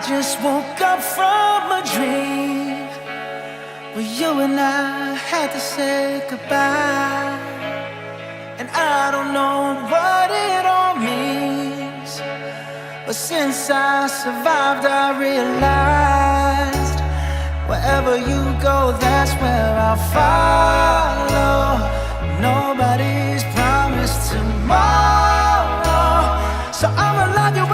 just woke up from a dream where you and I had to say goodbye. And I don't know what it all means, but since I survived I realized wherever you go, that's where I'll find